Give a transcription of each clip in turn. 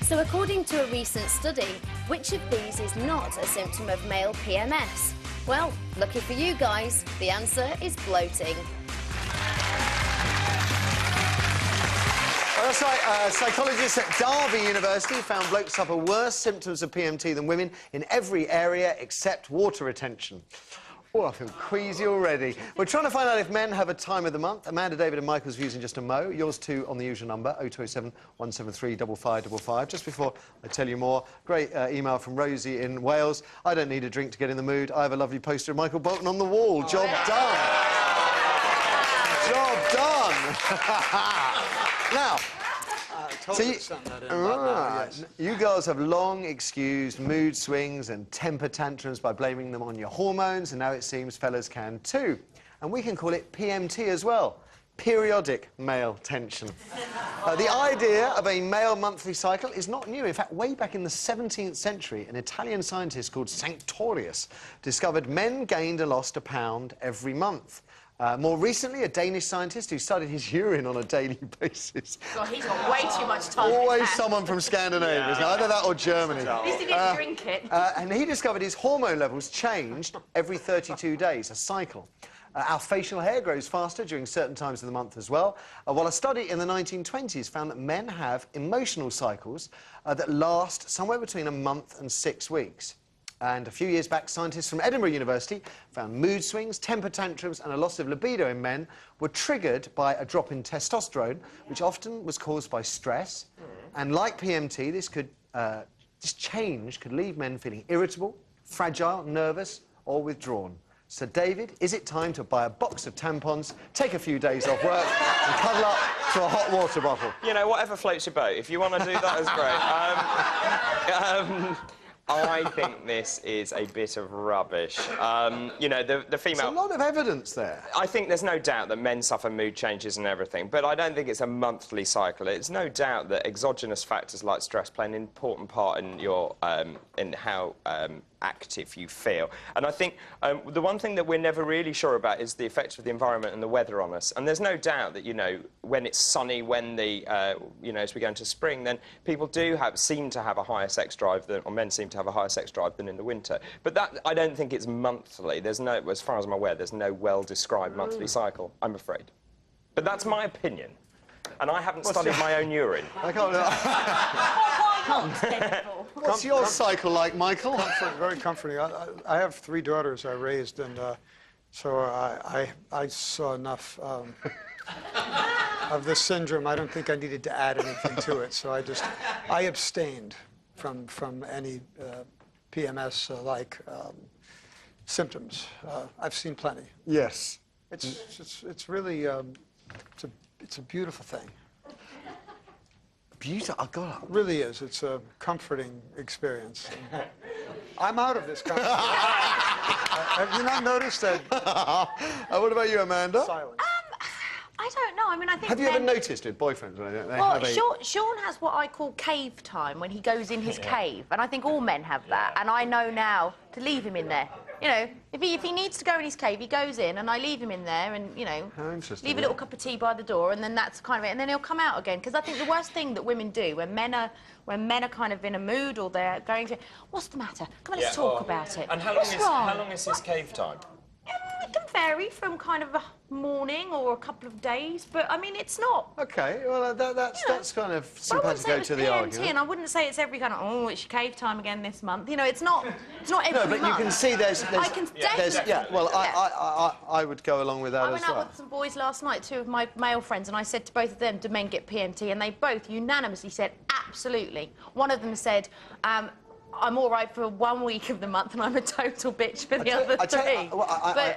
So according to a recent study, which of these is not a symptom of male PMS? Well, lucky for you guys, the answer is bloating. Well, that's right. Psychologists at Derby University found blokes suffer worse symptoms of PMT than women in every area except water retention. Oh, I feel queasy already. We're trying to find out if men have a time of the month. Amanda, David and Michael's views in just a mo. Yours too on the usual number, 0207 173 5555. Just before I tell you more, great email from Rosie in Wales. I don't need a drink to get in the mood. I have a lovely poster of Michael Bolton on the wall. Job done. Job done. Now, you girls have long excused mood swings and temper tantrums by blaming them on your hormones, and now it seems fellas can too. And we can call it PMT as well, periodic male tension. The idea of a male monthly cycle is not new. In fact, way back in the 17th century, an Italian scientist called Sanctorius discovered men gained or lost a pound every month. More recently, a Danish scientist who studied his urine on a daily basis. God, he's got way too much time. Always someone from Scandinavia, isn't it? Either that or Germany. At least he didn't drink it. And he discovered his hormone levels changed every 32 days, a cycle. Our facial hair grows faster during certain times of the month as well, while a study in the 1920s found that men have emotional cycles that last somewhere between a month and 6 weeks. And a few years back, scientists from Edinburgh University found mood swings, temper tantrums and a loss of libido in men were triggered by a drop in testosterone, which often was caused by stress. And like PMT, this change could leave men feeling irritable, fragile, nervous or withdrawn. So, David, is it time to buy a box of tampons, take a few days off work and cuddle up to a hot water bottle? You know, whatever floats your boat. If you want to do that, it's great. I think this is a bit of rubbish. You know, the female... There's a lot of evidence there. I think there's no doubt that men suffer mood changes and everything, but I don't think it's a monthly cycle. It's no doubt that exogenous factors like stress play an important part in your in how active you feel. And I think the one thing that we're never really sure about is the effect of the environment and the weather on us. And there's no doubt that, you know, when it's sunny, when the, you know, as we go into spring, then people seem to have a higher sex drive than, or men seem to have a higher sex drive than in the winter. But that, I don't think it's monthly. There's no, as far as I'm aware, there's no well-described monthly cycle, I'm afraid. But that's my opinion. And I haven't studied my own urine. I can't... What's your cycle like, Michael? Very comforting. I have 3 daughters I raised, and so I saw enough of this syndrome. I don't think I needed to add anything to it, so I abstained from any PMS-like symptoms. I've seen plenty. Yes. It's really it's a beautiful thing. Beautiful. Oh, God. It really is. It's a comforting experience. I'm out of this comfort. Have you not noticed that? What about you, Amanda? Silence. I don't know. I mean, I think. Have you ever noticed with boyfriends when they well, have a... Sean has what I call cave time, when he goes in his cave, and I think all men have that. And I know now to leave him in there. You know, if he needs to go in his cave, he goes in, and I leave him in there, and you know, leave a little cup of tea by the door, and then that's kind of it, and then he'll come out again. Because I think the worst thing that women do when men are kind of in a mood or they're going to, what's the matter? Come on, let's talk about it. And how long is his cave time? It can vary from kind of a morning or a couple of days, but I mean, it's not. OK, well, that's kind of simpatico to the argument. And I wouldn't say it's every kind of, oh, it's your cave time again this month. You know, it's not every month. No, but you can see there's I can definitely. Yeah, well, I would go along with that as well. I went out with some boys last night, 2 of my male friends, and I said to both of them, do men get PMT? And they both unanimously said, absolutely. One of them said, I'm all right for 1 week of the month, and I'm a total bitch for the other 3.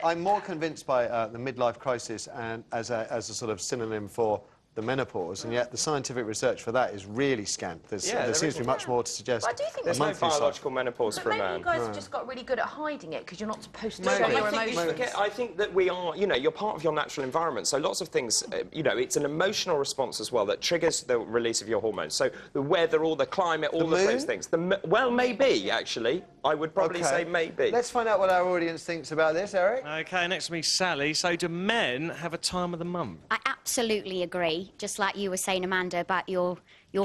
I'm more convinced by the midlife crisis and as a sort of synonym for the menopause, and yet the scientific research for that is really scant. There seems to be much more to suggest. But I do think there's no biological menopause for a man. Maybe you guys have just got really good at hiding it because you're not supposed to show your emotions. I think that we are, you know, you're part of your natural environment, so lots of things, you know, it's an emotional response as well that triggers the release of your hormones. So the weather, all the climate, all of those things. Well, maybe, actually. I would probably say maybe. Let's find out what our audience thinks about this, Eric. OK, next to me, Sally. So do men have a time of the month? I absolutely agree. agree, just like you were saying, Amanda, about your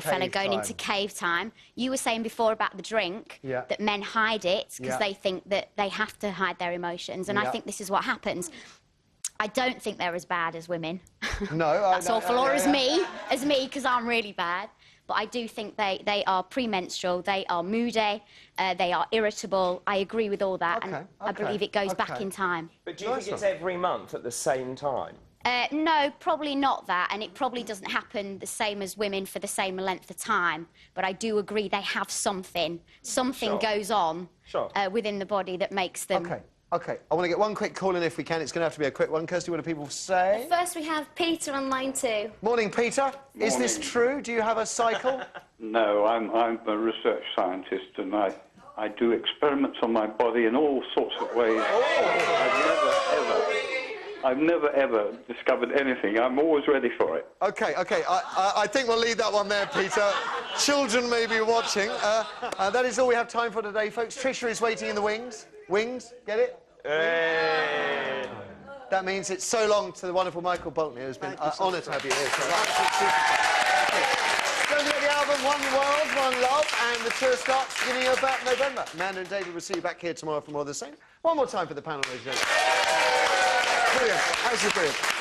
fella Cave going time. into cave time. You were saying before about the drink, Yeah. that men hide it because Yeah. they think that they have to hide their emotions, and Yeah. I think this is what happens. I don't think they're as bad as women. No, That's awful. Or as me, because I'm really bad. But I do think they are premenstrual, they are moody, they are irritable. I agree with all that, and I believe it goes back in time. But do you think it's every month at the same time? No, probably not that, and it probably doesn't happen the same as women for the same length of time. But I do agree they have something. Something goes on within the body that makes them... OK, I want to get one quick call in if we can. It's going to have to be a quick one. Kirsty, what do people say? First, we have Peter on line 2. Morning, Peter. Morning. Is this true? Do you have a cycle? No, I'm a research scientist, and I do experiments on my body in all sorts of ways. I've never, ever discovered anything. I'm always ready for it. OK. I think we'll leave that one there, Peter. Children may be watching. That is all we have time for today, folks. Trisha is waiting in the wings. Wings, get it? Hey. That means it's so long to the wonderful Michael Bolton. It's been an honour to have you here. Don't forget the album One World, One Love, and the tour starts beginning of November. Amanda and David will see you back here tomorrow for more of the same. One more time for the panel, ladies and gentlemen. Brilliant. Absolutely brilliant.